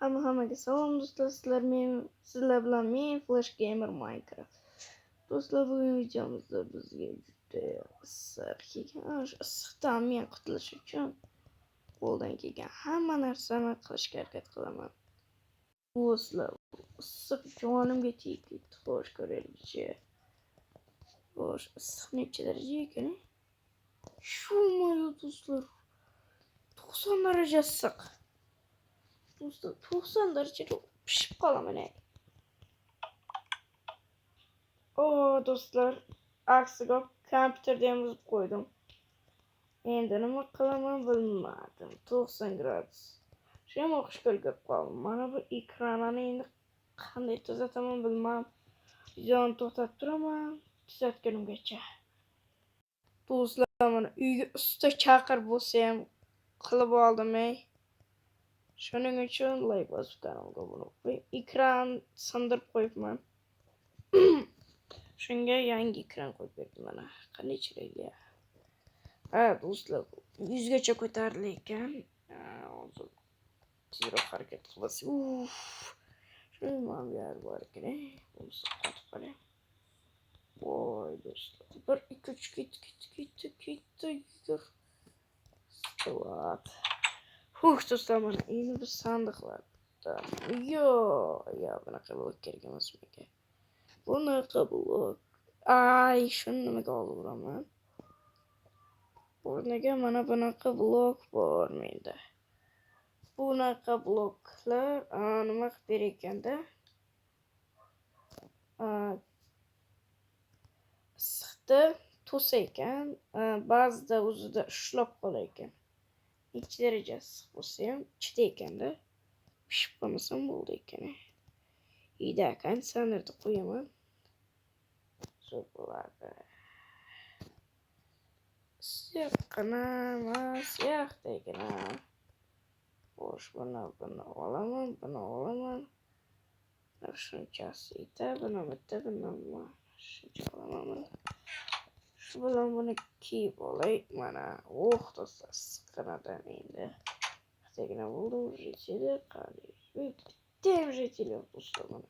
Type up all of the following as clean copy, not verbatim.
Hammaga salom do'stlar, sizlar bilan men Flash Gamer Minecraft. Do'stlar, bugun videomizda bizga juda issiq kelgan. O'sha issiqdan men qutulish uchun qo'ldan kelgan hamma narsani qilishga harakat qilaman. Do'stlar, issiq jonimga tegdi. Xo'sh, ko'raylikchi. Xo'sh, issiq necha daraja ekan? Shumayo do'stlar. 90 daraja issiq. Do'stlar, 90 darajada pishib qolaman. Do'stlar, aksiga kompyuterda ham uzib qo'ydim. Endi nima qilaman bilmadim. 90 gradus. Shuyam o'qishga ulgurib qoldim. Mana bu ekranini endi qanday tuzataman bilmadim. Videoni to'xtatib turaman, tuzatgunimgacha. Do'stlar, mana uyga usta chaqir bo'lsa ham qilib oldim. Shuning uchun like bosib kanalga obuna bo'ling. Ekran sindirib qo'yibman. Shunga yangi ekran qo'yib berdim mana. Qanday chiroyli. Do'stlar, 100 gacha ko'tarildi ekan. Hozir tezroq harakat qilasiz. Shunday ham yer bor ekan. Bo'lsa qotib qoling. Voy do'stlar. 1 2 3 ketdi. Yur. Stovat. Do'stlar, mana endi biz sandiqlarda. Bunaqa blok kerak emas menga. Bunaqa blok. Shuni nimaga olib uraman? O'rniga mana bunaqa blok bor menda. Bunaqa bloklar nima qilib ber ekanda? Issiqda to'sa ekan, ba'zida o'zida ushlab qolar ekan. Necha daraja issiq bo'lsa ham chida ekanda. Pishib qolmasam bo'ldi ekan. Konditsionerda qo'yaman. Bo'ladi. Siyaqdagina. Xo'sh, buni olaman. Shunchasi yetadi, buni bitta, buni shuncha olaman. Shu bilan buni kiyib olay. Mana, do'stlar, siqqanidan endi. Bittagina bo'ldi, jetili qani. Bitta ham jetili yo'q do'stlar mana.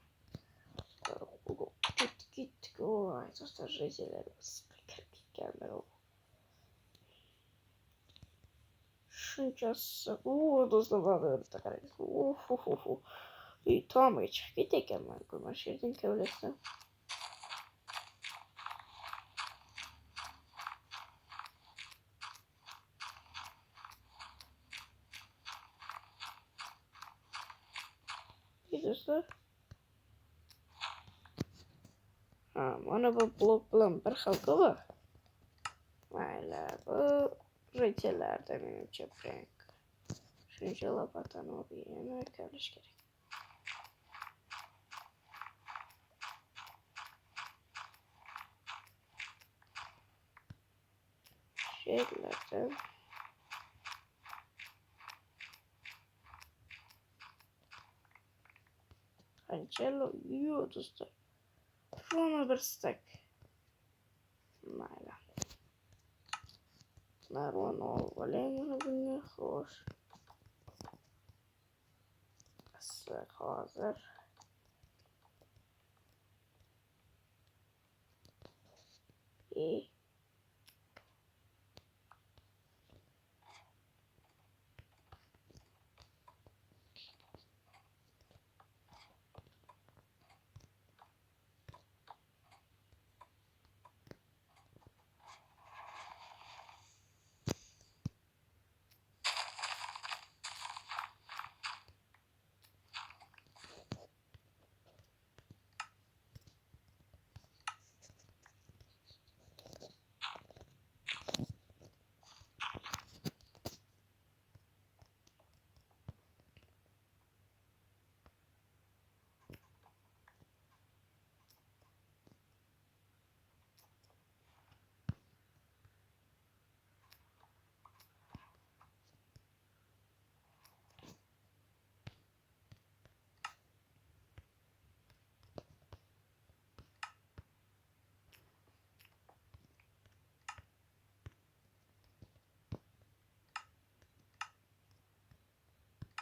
Ketdik. Do'stlar, jetilar siqib ketganlar. Shunchasi. Do'stlar, bana o'rta qarang. Tomiga chiqib ketakanman. Mana shu yerdan kavlasam. Do'stlar. Mana bu blok bilan bir xil-ku. Mayli, bu rejalarda menimcha prank. Shuncha lopatani olib yana kavlash kerak. Yerlardan qanchalo do'stlar. Shuni bir stak. Mayli. Narvon olib olayman bunga. Xo'sh. Issiq hozir.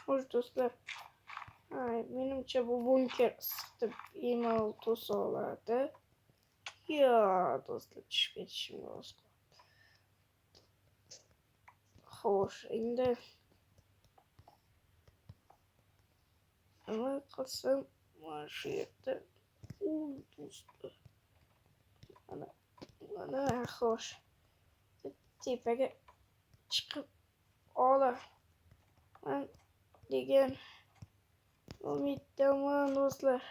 Hoş do'stlar, Ay, menimcha bu bunker ısıtib email to'sa oladi. Yo, do'stlar, tushib ketishimga oz qoldi. Xo'sh, endi nima qilsam mana shu yerda do'stlar. Mana xo'sh. Tepaga chiqib olaman degan umiddaman do'stlar.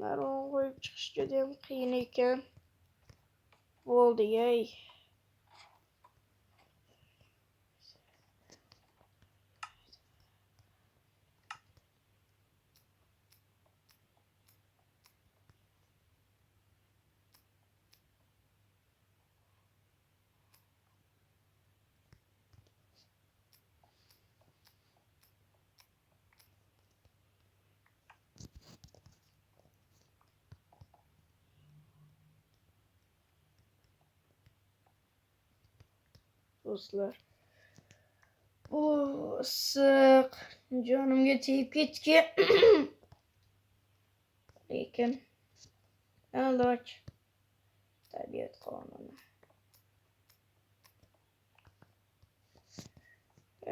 Narvon qo'yib chiqish juda ham qiyin ekan. Bo'ldi-yey. Do'stlar, bu issiq jonimga tegib ketgan. Lekin iloj, tabiat qonuni.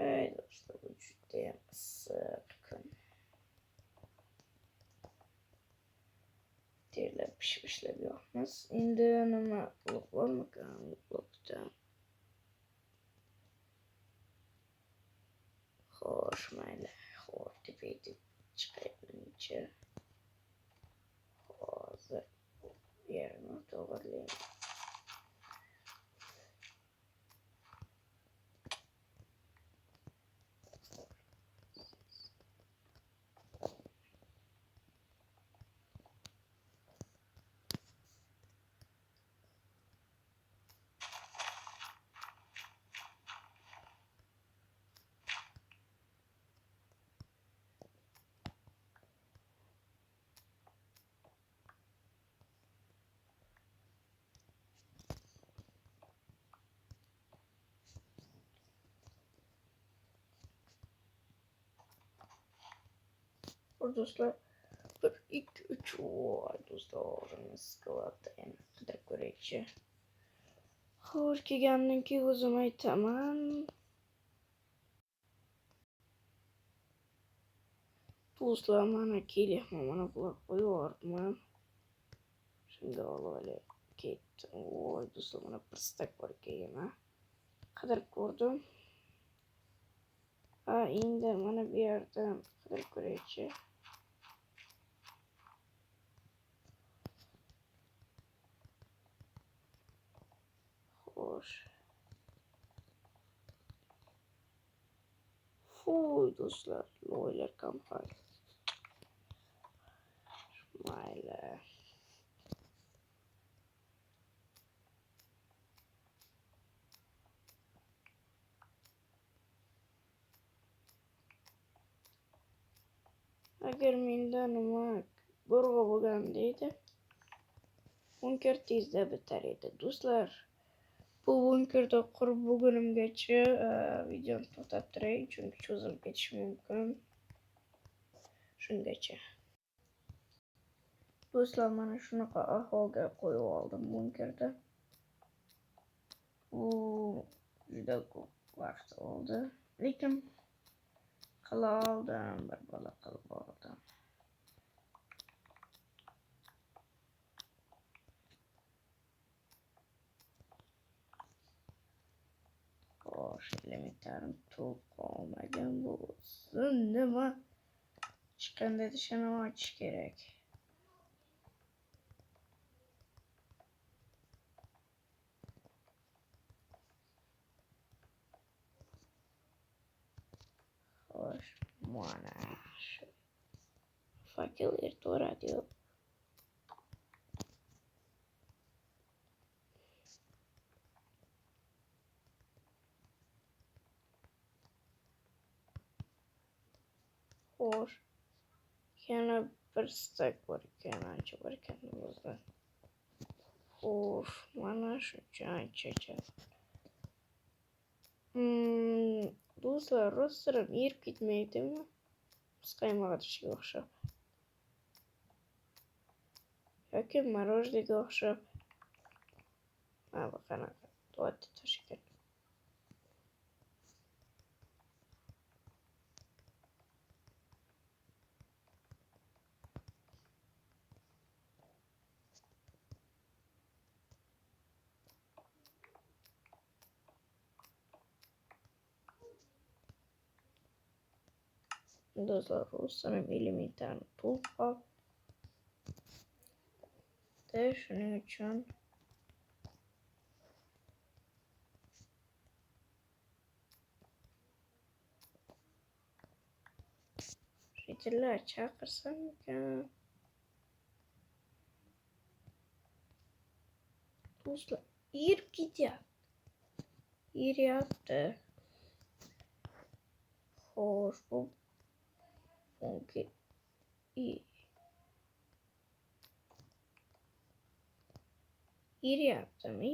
Ey do'stlar, bu juda ham issiq kun. Terlab pishib yo'qmiz. Endi nima qilib bo'lmagan blokdan. Xo'sh, mayli. Xo'p, tepaga chiqaylikchi. Hozir yerini to'g'irlayman. Do'stlar, 1, 2, 3. Voy do'stlar, skvatdan qidirib ko'raychi. Xo'sh, kelgandan keyin o'zim aytaman. Do'stlar, mana kelyapman, mana bular qo'yibman. Shunga olib ketdim. Voy do'stlar, mana bir stak bor ekan. Qidirib ko'rdim. Endi mana bu yerdan qidirib ko'raychi. Xo'sh. Fuy do'stlar, loylar kompaniya. Mayli. Agar menda nima go'rg'a bo'lganda edi, bunker tezda bitar edi. Do'stlar, bu bunkerda qurib bugunimgacha videoni to'xtatib turay, chunki cho'zilib ketishi mumkin. Shungacha. Do'stlar, mana shunaqa ahvolga qo'yib oldim bunkerda. Bu juda ko'p vaqt oldi, lekin qila oldim, bir bola qilib oldim. Xo'sh, elementarim to'lib qolmagan bo'lsin. Nima chiqqanda shuni ochish kerak. Xo'sh, mana shu fakil ertaveradi-yu. Xo'sh, yana bir stak bor ekan, ancha bor ekan do'stlar. Xo'sh, mana shuncha ancha. Do'stlar, rostdan erib ketmaydimi? Muzqaymoqga o'xshab yoki morojniga o'xshab. Mana bu qanaqa to'g'ri toshgan. Do'stlar, Ruslarning elementarini to'lqop shuning uchun rejalar chaqirsam ekan. Do'stlar, yirib ketyapti. Xo'sh, bu bunga yiryaptimi?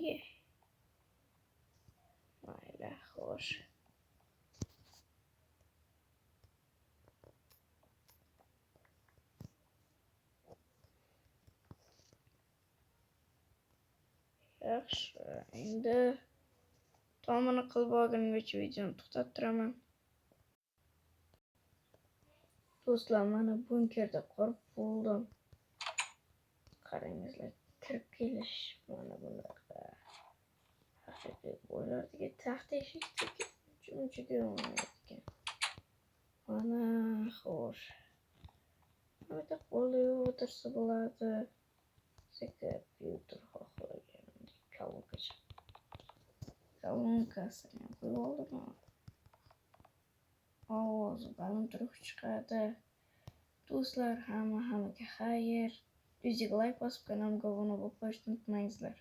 Mayli, xo'sh. Yaxshi, endi tomini qilib olgunimgacha videoni to'xtatib turaman. Do'stlar, mana bunkerda qurib bo'ldim. Qarangizlar, kirib kelish mana bunaqa. Haqiqiy bo'ylardagi taxt eshikdagi jumchiga o'ynayotgan. Mana xo'sh. Bitta qo'lda o'tirsa bo'ladi. Kompyuter xohlagan kolonkasini qo'yib oldim. Ovozi balandroq chiqadi. Do'stlar, hammaga xayr. Videoga like bosib, kanalimga obuna bo'lib qolishni unutmangizlar.